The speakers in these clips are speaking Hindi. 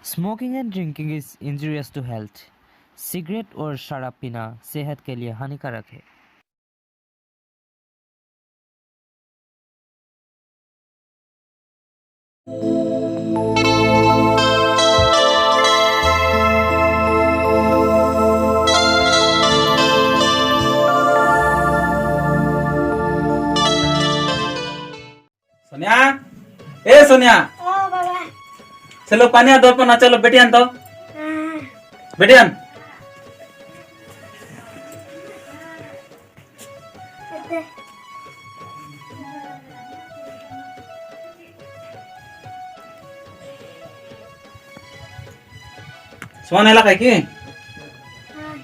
Smoking and drinking is injurious to health. Cigarette और शराब पीना सेहत के लिए हानिकारक है। सोनिया, ए सोनिया, ओ बाबा। चलो पानी आ दो ना, चलो बेटियान तो हाँ। बेटियान। अदे। सोन एला काय की हाँ।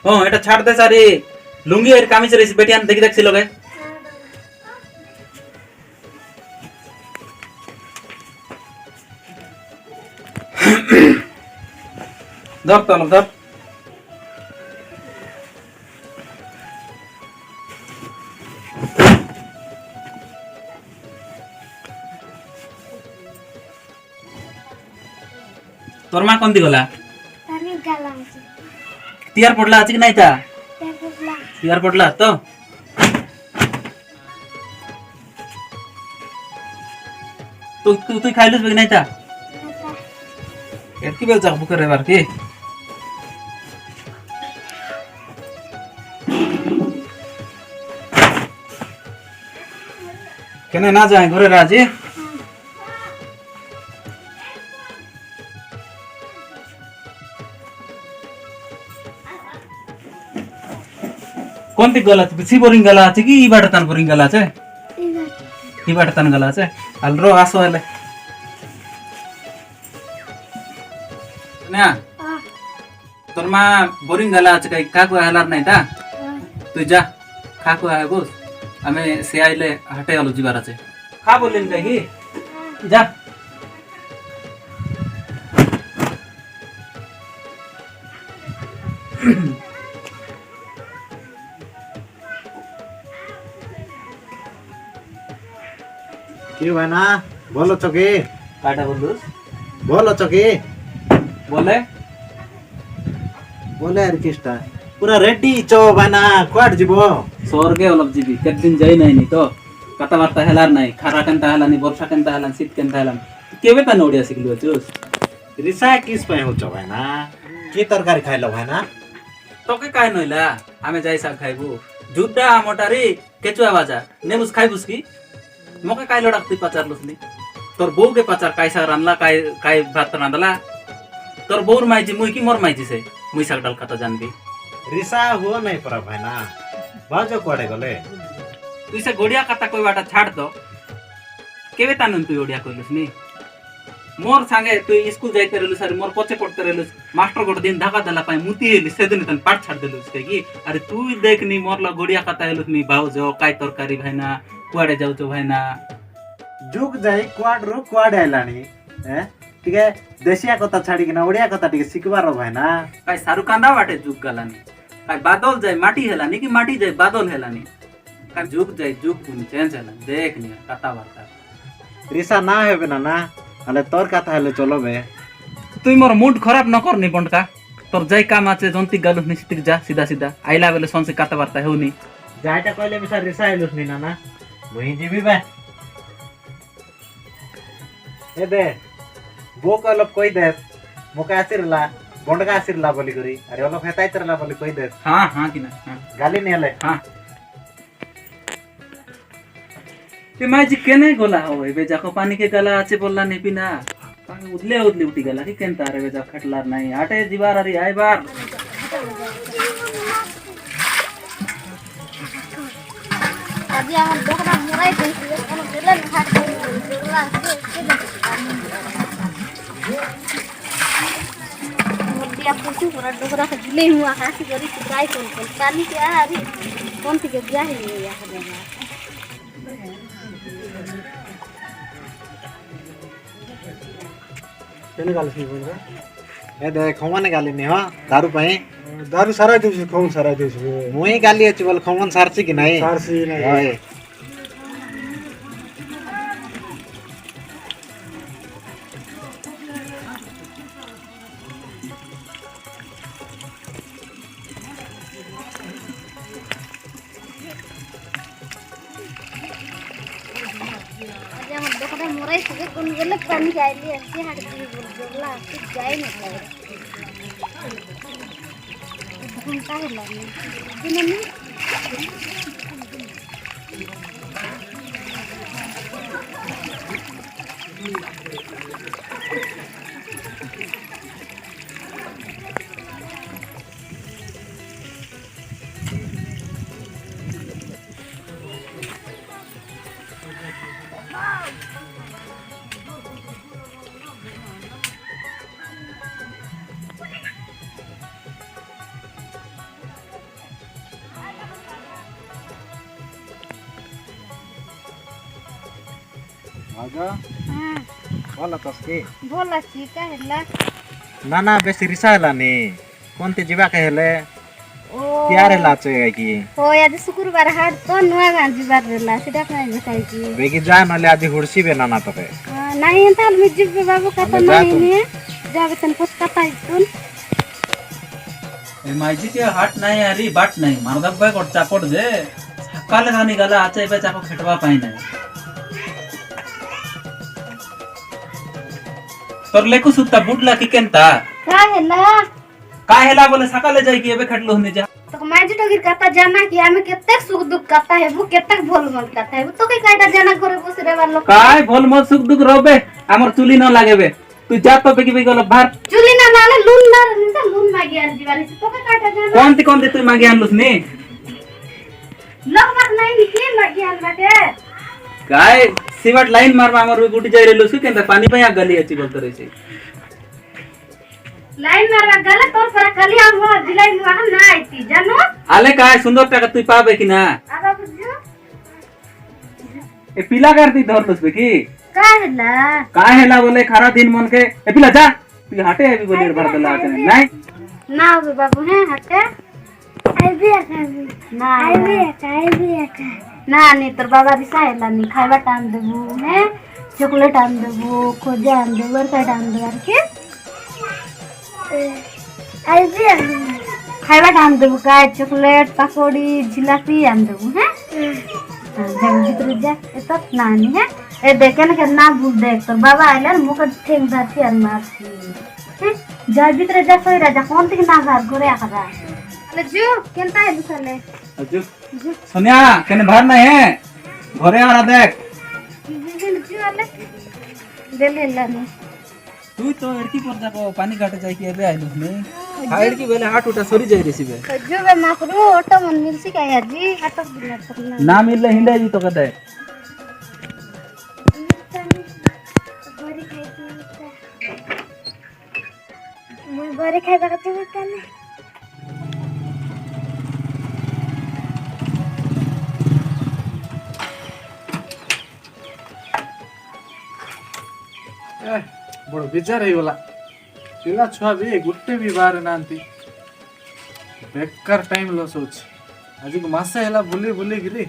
हो এটা ছাড় দে সারি লুঙ্গি আর কামিজ রেছি বেটিয়ান দেখি দেখছিল গে ধর তো ধর তোর মা কোন দি গলা पानी गाला আছে। তিয়ার পড়লা আছে কি নাই তা দেখলা। তিয়ার পড়লা তো তুই তুই তুই খাইলস বেগ নাই তা নাতা। এর কি বেল চাক বুকের এবার কি কেন না যায় ঘরে রাজি कोणती गला सी बोरिंग गला আছে কি ই বাটাতান बोरिंग गला আছে ই বাটাতান গলা আছে আলরো আসো হলে না हाँ। তোর মা बोरिंग गला আছে কাই কাকু হালার নাই তা তুই যা কাকু আইবো আমি সে আইলে হাটে আলো জিবার আছে খা বললেন কাই কি যা কি ভাইনা বলো চকি কাটা বললুস বলো চকি বলে বলে আর কিসটা পুরা রেডি চো ভাইনা কোয়াড যাব স্বর্গে অলপ জিবি কতদিন যাই নাইনি তো কথাবার্তা হেলার নাই খারা কেনতা হেলানি বর্ষা কেনতা হেলান শীত কেনতা হেলান কেবে তা নড়িয়া শিখলু আছুস রিসা কিস পাই হচ্ছ ভাইনা কি তরকারি খাইলো ভাইনা তোকে কাই নইলা আমি যাই শাক খাইবো জুড্ডা মোটারি কেচুয়া বাজা নেমুস খাইবুস কি মকে কাই লড়াক তুই পাচার লসনি তোর বউকে পাচার কাই শাক রানলা কাই কাই ভাত রান্দলা তোর বউর মাইজি মুই কি মোর মাইজি সে মুই শাক ডাল খাতা জানবি রিসা হুয়া নাই পরা ভাইনা বাজো কোয়াডে গলে তুই সে গড়িয়া কাতা কই বাটা ছাড় তো কেবে তানুন তুই ওড়িয়া কইলুস নি মোর সাঙ্গে তুই স্কুল যাইতে রেলুস আর মোর পছে পড়তে রেলুস মাস্টার গোট দিন ধাকা দেলা পাই মুতি এলি সেদিন তন পাঠ ছাড় দেলুস কে কি আরে তুই দেখ নি মোর লা গড়িয়া কাতা এলুস নি বাউজ কাই তরকারি ভাইনা কুয়াড়ে যাউছো ভাইনা যুগ যাই কোয়াড রু কোয়াড আইলানি হ্যাঁ টিকে দেশিয়া কথা ছাড়ি কিনা ওড়িয়া কথা টিকে শিখবার ভাইনা কাই সারু কান্দা বাটে যুগ গালানি কাই বাদল যায় মাটি হেলানি কি মাটি যায় বাদল হেলানি কাই যুগ যায় যুগ তুমি চেঞ্জ হেলান দেখ নি কাতা বার্তা রিসা না হবে না না তাহলে তোর কথা হলে চলবে তুই মোর মুড খারাপ ন কর নি বন্টকা তোর যাই কাম আছে জন্তি গালুস নিস্তিক যা সিধা সিধা আইলা বেলে সংসে কাতা বার্তা হেউনি যাইটা কইলে মিসা রিসা আইলুস নি না না মুই জিবি বে এ দে বোক অলপ কই দে মোকে আসিরলা বন্ডকা আসিরলা বলি করি আরে অলপ হেতাইতরলা বলি কই দে হ্যাঁ হ্যাঁ কিনা হ্যাঁ গালি নেলে হ্যাঁ ते माझी केने गोला होय बे जाको पानी के गला আছে বললা নেপি না পানি উদলে উদলে উঠি গলা কি কেনতা রে বে যা খাটলার নাই আটে দিবার আরি আইবার আজি আমার দোকান মোরাই দিয়েছে কোন গেলে ঘাট করে দেখলা মোদিয়া পুষু পুরা ডোকরা দিলে হুয়া হাসি করি ট্রাই কোন পানি কে আরি কোন থেকে যাই ইয়া করে কেন গালিস নি বন্ধু এ দে খমানে গালি নি হ দারু পাই দারু সারাই দিছিস কম সারাই দিছিস মুই গালি আছে বল খমন সারছি কি নাই সারছি নাই হয় आज हम दोकरा मोराई से कोन गेले पानी आइली ऐसे हाट दी बोल जोला कुछ जाए नहीं लगे हम का है लानी दिननी आगा वाला तस्के बोला छी का हैला ना ना बेसी रिसा हेलानी कोनते जीवा के हेले ओ प्यार हेला चोय की हो आज शुक्रवार हाट तो नुआ गांधी बार रेला सीधा काय बताई की बेगी जा नले आदि हुडसी बे नाना तबे नहीं एंता मी जिबे बाबू का तो नहीं ने जाबे तन कुछ कता इतुन ए माइजी के हाट नाही आरी बाट नाही मारदब बाय कोट चापड़ जे सकाले धानी गला आचे बे चाको खेटवा पाई नाही तोर लेकु सुत्ता बुडला की केनता का हैला का हेला बोले सकाले जाई की एबे खटलो हने जा तो माजी तो गिर कता जाना कि हमें केतक सुख दुख कता है वो केतक भोल मन कता है वो तो कई काटा जाना करे बस रे वालो काय भोल मत सुख दुख रहबे हमर चुली न लागेबे तू जा तो बेगी बेगी गल बाहर चुली ना नाले लून ना निंदा लून मागी आन जीवानी से तो कई काटा जाना कौन तू मागे आनलुस नी लगभग नहीं निकली मागी आन बाटे काय सिवाट लाइन मारबा हमर गुटी जाई रेलुस की केनता पानी पया गली अछि बोलत रही से लाइन मारवा गले तोर पर कली हम दिलाई मुआ ना आईती जानो आले काय सुंदर टाका तू पाबे की ना आबा बुझो ए पिला कर दी धरलुस बे की का हैला काय हेला बोले खारा दिन मन के ए पिला जा तू हटे अभी बोले भर दला नहीं ना बे बाबू है हटे आई भी ना आई भी ना नहीं तोर बाबा रिसा हैला नहीं खाइबा टाइम देबू है चॉकलेट आन देबू खोजा आन देबू बरका आन देबू के आई भी खाइबा टाइम देबू का चॉकलेट पकोड़ी जिलापी आन देबू है जब भीतर जा एत नानी है ए देखे ना ना भूल देख तोर बाबा आइला मुक ठेंग जाती और मारती जा भीतर जा सोई राजा कौन थी ना घर घरे आखरा अले जो केनता है दुसले अजू सोनिया केने बाहर नहीं है घरे आ रहा देख जो अले दे ले लानी तू तो एड़की पर जाको पानी काटे जाई की एबे आइलुस नहीं हाइड की बेले हाट उठा सरी जाई रेसी बे जो बे माकरू ऑटो मन मिल सी का जी ऑटो दिन तक ना मिलले हिंडे जी तो कदे मैं बरे खाइबा कते बताने बड़ बेजार हो गला पिला छुआ भी गुट्टे भी बाहर नांती बेकार टाइम लॉस होछ आज को मासे हैला बुली बुली गिरी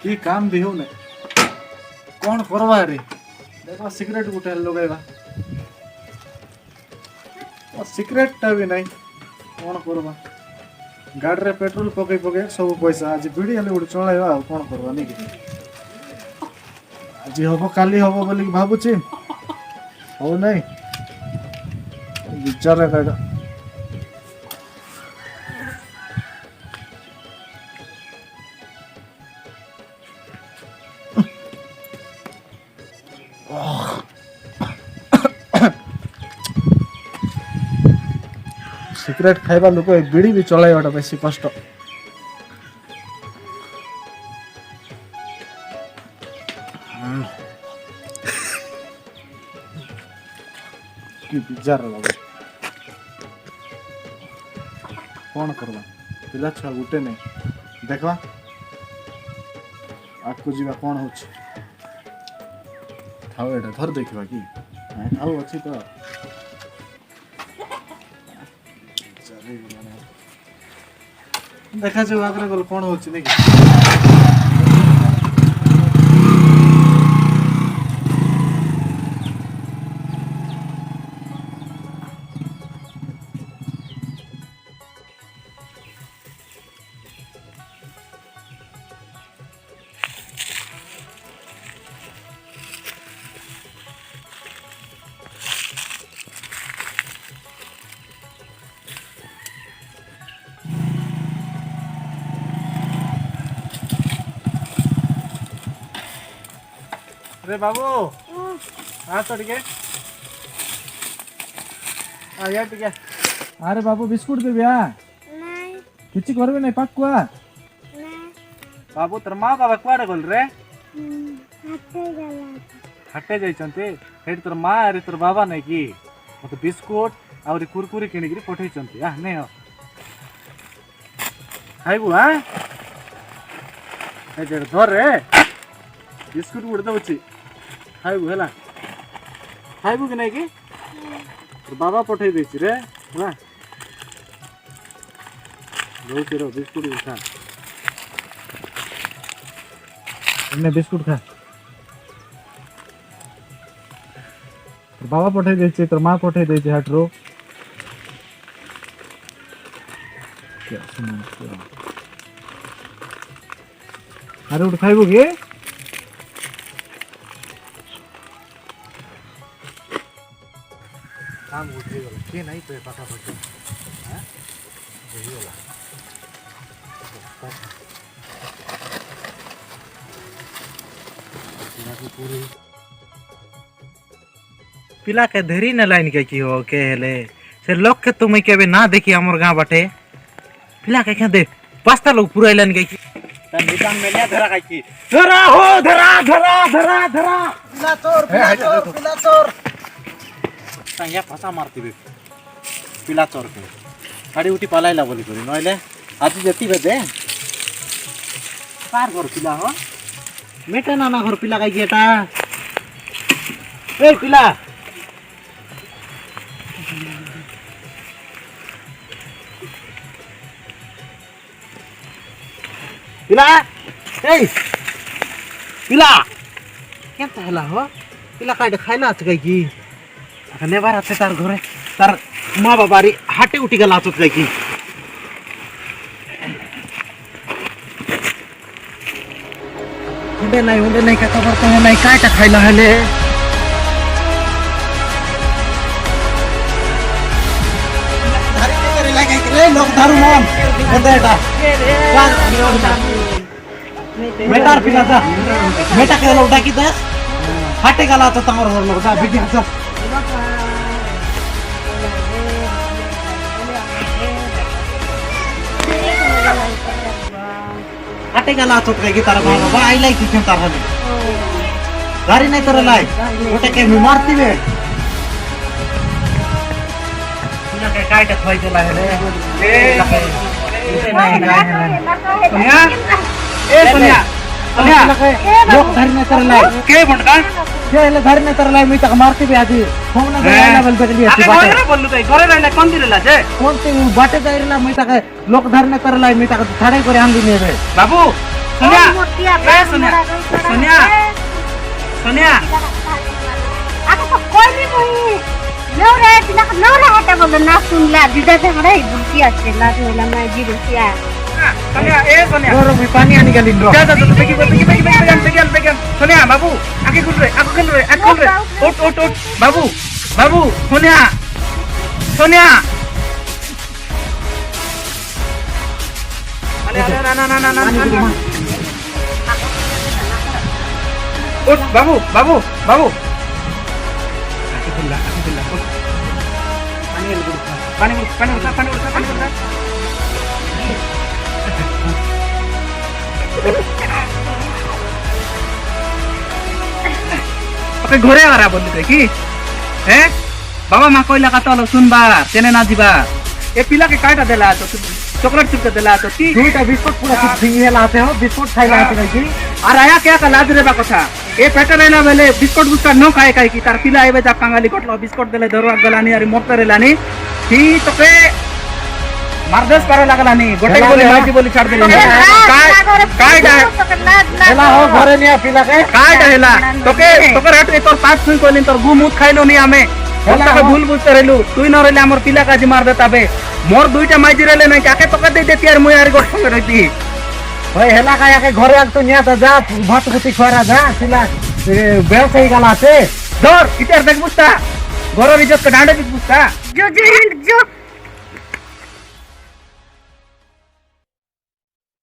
की काम भी हो ने कौन करवा रे देखो सिगरेट गुटे लगाइबा और सिगरेट टा भी नहीं कौन करवा गाड़ी रे पेट्रोल पकई पकई सब पैसा आज बीड़ी हेले गुटे चलाइबा कौन करवा नहीं कि आज हबो काली हबो बोली भाबुची हो नहीं विचार है काटा सिगरेट खाइबा लोक बीड़ी भी चलाइबाटा बेसी कष्ट कि बिजार बाबू कौन करवा पिला छुआ गुटे नहीं देखवा आगको जीवा कौन हो थाओ एटा धर देखवा कि आउ अछि तो देखा जो आगरे गल कौन होछि देखि रे बाबू आस टिके या टिके अरे बाबू बिस्कुट देबी किछि करबे नै पाकुआ बाबू तोर माँ बाबा कुआडे गल रे हटे जाइछन्ते हेड तोर माँ अरे तोर बाबा नै कि मते बिस्कुट आउरी कुरकुरी किनिकरी पठैछन्ते आ नै हो खाइबु हा ए जे धर रे बिस्कुट गुड दउछि खाइबु हैला खाइबु कि नै कि तोर बाबा पठै दैछि रे हैला दउछि रे बिस्कुट खा इन्ने बिस्कुट खा तोर बाबा पठै दैछि तोर माँ पठै दैछि हाटरो अरे उठ खाइबु कि काम उठी गला के नहीं पे पाखा पड़े हां वही गला पिला के धरी न लाइन के की हो के हेले से लोग के तुम केबे ना देखी हमर गांव बाटे पिला के दे पास्ता लोग पूरा लाइन के की तन दुकान में ले धरा की धरा हो धरा धरा धरा धरा पिला चोर संज्ञा फसा मारती बे पिला चोर के गाड़ी उठी पलाइला बोली करी नइले आज जति बदे पार घर पिला हो मेटा नाना घर पिला गाई गेटा ए पिला पिला ए पिला केता हला हो पिला काटे खाइला छ गई की अखने बार आते तार घरे तार माँ बाबारी हाटे उठी गला आचत गई की उंडे नहीं का खबर तो नहीं काटा खाइला हले धारी करे लागे रे लोग दारू मन बेटा बेटार पिला था बेटा के लौटा की दस हाटे गला तो तमर घर लौटा बिटिया सब हाटे गला तो के तार बाबा आइलाई की तार हले गाड़ी नहीं तर लाई ओटे के मारती बे तुना के काटे खोई देला हले ए नहीं सोनिया ए सोनिया सोनिया लोग घर में तर लाई के बंडका के ले घर में तर लाई मी तक मारती बे आदि फोन ना लेवल पे लिए बाटे अरे बोलू तो घरे रहले कोन दिरेला जे कोन ते बाटे जाइरला मी तक लोग घर में तर लाई मी तक थाड़े करे आंदी नेबे बाबू सोनिया ए सोनिया सोनिया सोनिया आता तो कोई भी नहीं नौरे तिला नौरे हटा बोल ना सुनला दिदा से हरे बुलकिया से ला होला मैं जी बुलकिया सोनिया ए सोनिया रो मी पानी आनी गली रो जा जा बेगी सोनिया बाबू आगे खुल रे उठ उठ उठ बाबू बाबू सोनिया सोनिया अरे ना उठ बाबू बाबू बाबू आगे खुल उठ पानी ओके घरे आरा बोलली रे की हे बाबा मा कोइला का तलो सुनबा तेने ना जीबा ए पिला के काटा देला तो चॉकलेट चिपके देला तो की दुईटा बिस्कुट पूरा सब फिंगे लाते हो बिस्कुट खाइला आते की और आया क्या का लाज रे बा कथा ए पेटे रहना बेले बिस्कुट न खाए काई की तार पिला आइबे जा कांगाली कोटलो बिस्कुट देले दरवा गलानी अरे मोटर रेलानी की तो के मारदेस करे लागलानी गोटे बोली माजी बोली छाड़ देली काय हेला हो घरे निया पिला के काय हेला तोके हट तोर पास सुन कोली तोर गु मुत खाइलो नी हमें होला भूल बुझते रहलु तुई न रहले हमर पिला काजी मार देता बे मोर दुईटा माजी रहले नहीं काके तोके दे देती यार मुई यार गोट संग रहती भाई हेला का के घरे आग तो निया त जा भात कुटी खरा जा पिला बेल सही गलाते दौर इतर देख बुझता गोरो इज्जत का डांडे बुझता जो